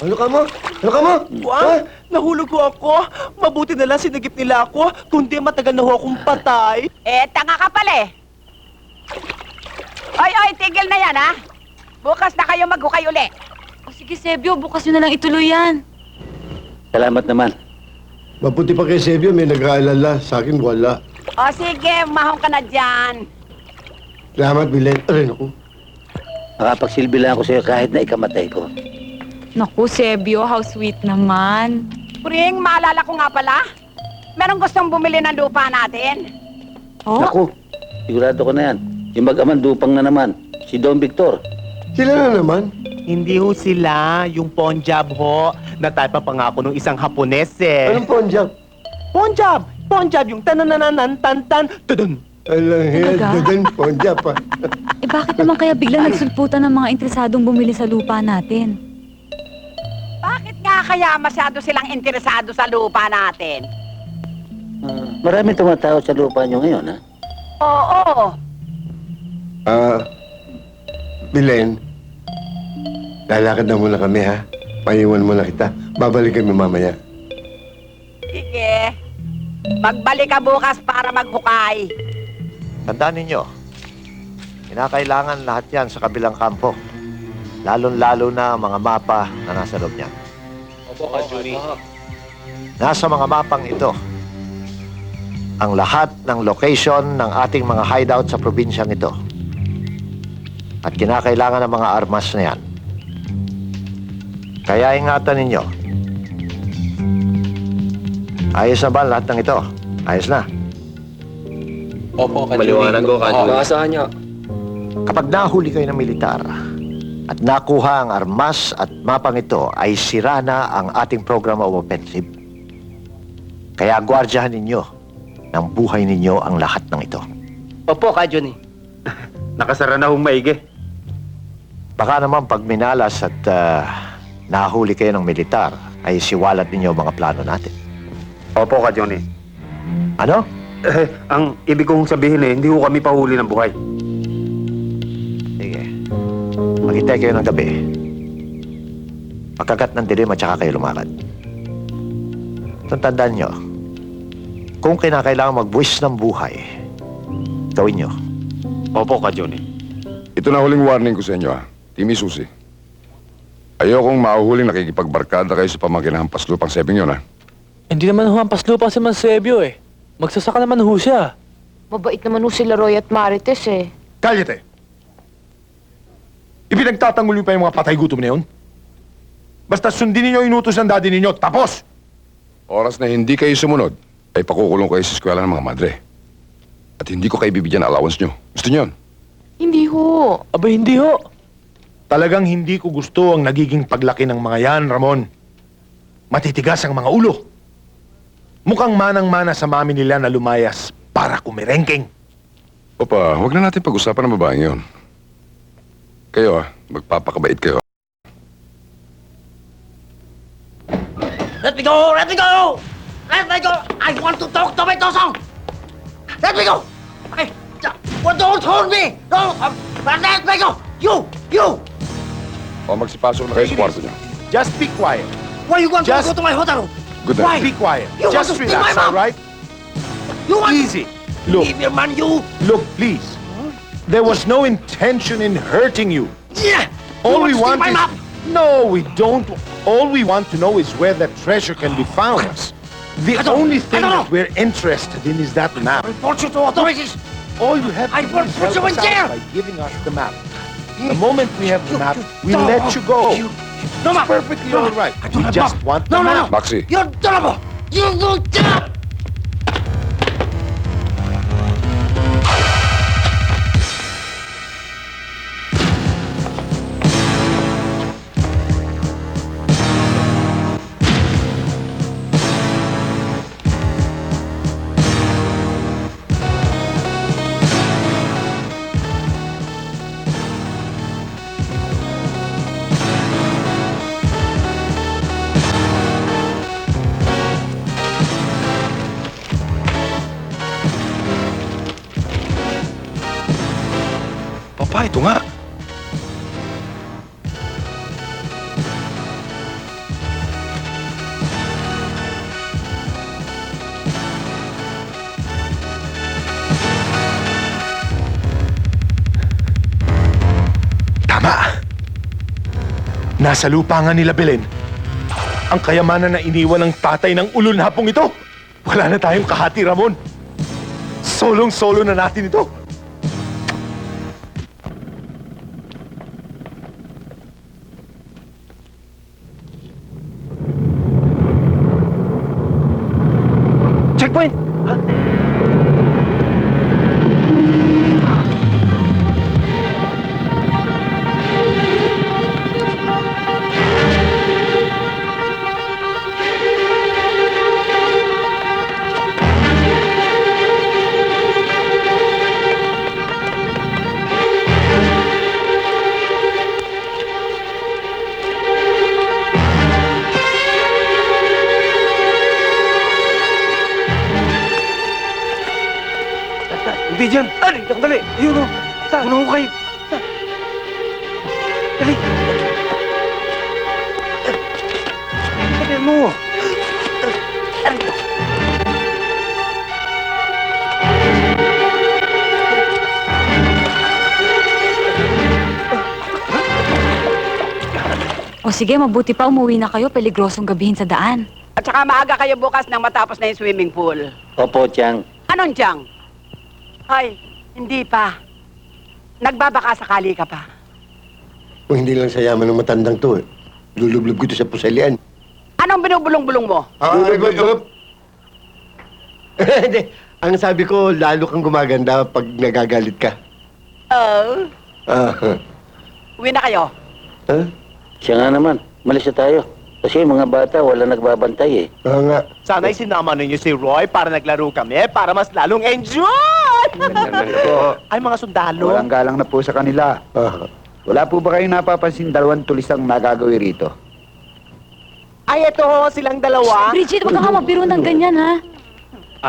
Ano ka mo? Ano ka mo? Wang, nahulog ko ako. Mabuti na lang sinagip nila ako. Kundi matagal na ho akong patay. Tanga ka pala eh. Oy, tigil na yan, ha? Bukas na kayo maghukay uli. O sige, Sebio, bukas nyo na lang ituloy yan. Salamat naman. Mabuti pa kay Sebio, may nag-aalala. Sa akin, wala. O sige, mahong ka na dyan. Salamat, Bilen. Aray, naku. Makapagsilbi lang ako sa'yo kahit na ikamatay ko. Naku, Sebio, how sweet naman. Pring, maalala ko nga pala. Merong gustong bumili ng lupa natin. Oh? Naku, sigurado ko na yan. Yung mag-aman dupang na naman, si Don Victor. Sila na naman. Hindi ho sila, yung Ponjab ho. Nataypa pa nga ako nung isang Hapones eh. Anong ponjab? Ponjab! Ponjab yung tananananan tan-tan tudun. Alang head, Talaga? dagan, ponjab pa. Eh bakit naman kaya biglang nagsulputan ng mga interesadong bumili sa lupa natin? Bakit nga kaya masyado silang interesado sa lupa natin? Maraming tumatawag sa lupa nyo ngayon, ha? Oo. Bilen, lalakad na muna kami, ha? Paiwan muna kita. Babalik kami mamaya. Sige. Magbalik ka bukas para maghukay. Tandaan ninyo, kinakailangan lahat yan sa kabilang kampo. Lalong-lalo na ang mga mapa na nasa loob niyan. Opo, Kajuni. Nasa mga mapang ito, ang lahat ng location ng ating mga hideout sa probinsyang ito. At kinakailangan ng mga armas na yan. Kaya ingatan ninyo. Ayos na ba lahat ng ito? Ayos na. Opo, maliwanag ko, Kajuni. Maasahan niyo. Kapag nahuli kayo ng militar at nakuha ang armas at mapang ito, ay sira na ang ating program of offensive. Kaya gwardyahan ninyo ng buhay ninyo ang lahat ng ito. Opo, Kajuni. Nakasara na hong maigi. Baka naman pag minalas at nahuli kayo ng militar, ay siwalat ninyo ang mga plano natin. Opo, Kajuni. Ano? Ang ibig kong sabihin hindi ko kami pahuli ng buhay. Sige. Maghintay kayo ng gabi. Pagkagat ng dilim at saka kayo lumakad. Tandaan nyo, kung kinakailangan magbuwis ng buhay, gawin nyo. Opo, Kajuni. Ito na huling warning ko sa inyo, ha? Timi Susi. Ayokong mahuhuling nakikipagbarkada kayo sa pamangkin ng hampas lupang sebing yun, ha? Hindi naman ho hampas lupa si Mansebio eh. Magsasaka naman ho siya. Mabait naman ho sila Roy at Marites eh. Kalyate! Ipinagtatanggol niyo pa yung mga patay gutom na yun? Basta sundin niyo inutos ng daddy ninyo, tapos! Oras na hindi kayo sumunod, ay pakukulong kayo sa eskwela ng mga madre. At hindi ko kayo bibigyan ng allowance niyo. Gusto niyo yun? Hindi ho. Aba hindi ho. Talagang hindi ko gusto ang nagiging paglaki ng mga yan, Ramon. Matitigas ang mga ulo. Mukhang manang-mana sa mami nila na lumayas para kumirengking. Opa, huwag na natin pag-usapan ng babaeng yun. Kayo magpapakabait kayo. Let me go! Let me go! Let me go! I want to talk to my Tosong! Let me go! Okay, well, don't hold me! Don't! Let me go! You! O magsipasok na kayo sa kwarto niyo. Just be quiet. Why you want to go to my hotel room? Good Why? night. Be quiet. You Just want to steal my relax, all mom? right? You want Easy. Look, Leave your man, you! look, please. There was no intention in hurting you. Yeah! All you we want want to steal my is... map? No, we don't. All we want to know is where that treasure can be found. The only thing that we're interested in is that map. Report you to authorities! All you have I to do will is put help you in us out jail! by giving us the map. The moment we have the map, we No, let you go. No, It's map! perfectly No, all right. I don't We have just map. want No, the no, map. no. Maxi, You're terrible! You do job! Papa, ito nga. Nasa lupa nga nila Belen. Ang kayamanan na iniwan ng tatay ng ulol na hapong ito. Wala na tayong kahati, Ramon. Solong-solo na natin ito. Checkpoint! Hindi dyan! Dali! Dali! Ayun o! Saan? Una ko kayo! Dali! Dali mo! O sige, mabuti pa umuwi na kayo. Peligrosong gabihin sa daan. At saka maaga kayo bukas nang matapos na yung swimming pool. Opo, Chang. Anong tiyang? Ay, hindi pa. Nagbabaka sakali ka pa. Kung hindi lang sa yaman ng matandang to, lulublob ko ito sa pusalian. Anong binubulong-bulong mo? Hindi. Ang sabi ko, lalo kang gumaganda pag nagagalit ka. Oh, Ah, uwi na kayo. ha? Siya nga naman. Malis na tayo. Kasi yung mga bata, wala nagbabantay eh. Oo nga. Sana'y sinama ninyo si Roy para naglaro kami para mas lalong enjoy! Ay, mga sundalo. Walang galang na po sa kanila. Ah. Wala po ba kayong napapansin dalawang tulisang nagagawi rito? Ay, eto ho, silang dalawa. Bridget, wag ka magbiro ng ganyan, ha?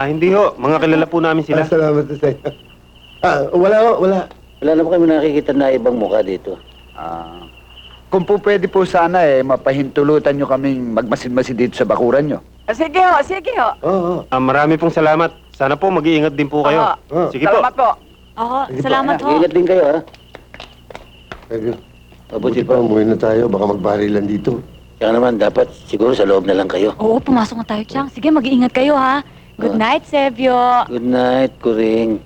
Hindi ho. Mga kilala po namin Salamat sa iyo. Wala ho, wala. Wala na ba kami nakikita na ibang mukha dito? Kung po pwede po sana mapahintulutan nyo kaming magmasid-masid dito sa bakuran nyo. Sige ho, sige ho. Oo. marami pong salamat. Sana po mag-iingat din po kayo. Oo. Sige po. Salamat po. Oo, salamat ho. Ingat din kayo, ha? Pwede. Mabuti Buti pa. pa, umuwi na tayo. Baka magbarilan dito. Kaya naman, dapat siguro sa loob na lang kayo. Oo, pumasok na tayo, Chang. Sige, mag-iingat kayo, ha? Good night, Sebio. Good night, Kuring.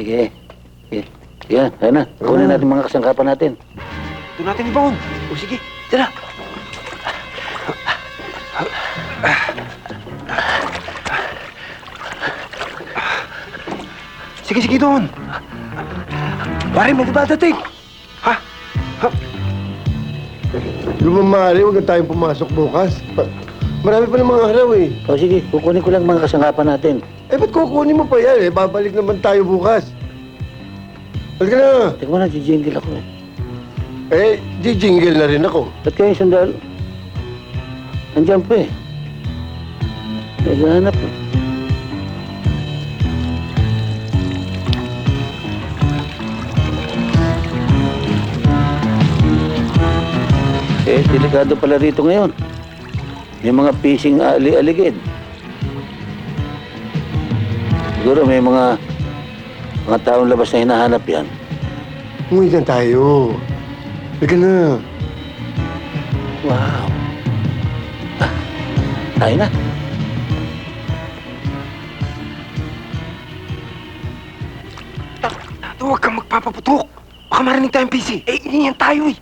Sige. Sige. Yan, ayun na. Kunin natin mga kasangkapan natin. Doon natin ibangon. O sige, tara. Sige, sige doon. Pare, may dadating. Ha? Yung mamari, huwag na tayong pumasok bukas. Marami pa namang araw eh. O sige, kukunin ko lang mga kasangkapan natin. Eh, ba't kukunin mo pa yan eh? Babalik naman tayo bukas. Halika na. Teka mo na, jijingle ako eh. Eh, di-jingle na rin ako. Ba't kayo sandal? Andiyan pa eh. Naghahanap eh. Eh, delikado pala rito ngayon. May mga fishing aligid. Siguro may mga taong labas na hinahanap yan. Umuwi na tayo. Halika na. Wow. Tayo na. Huwag kang magpapaputok. Baka marinig tayong PC. Eh, iniyan tayo eh.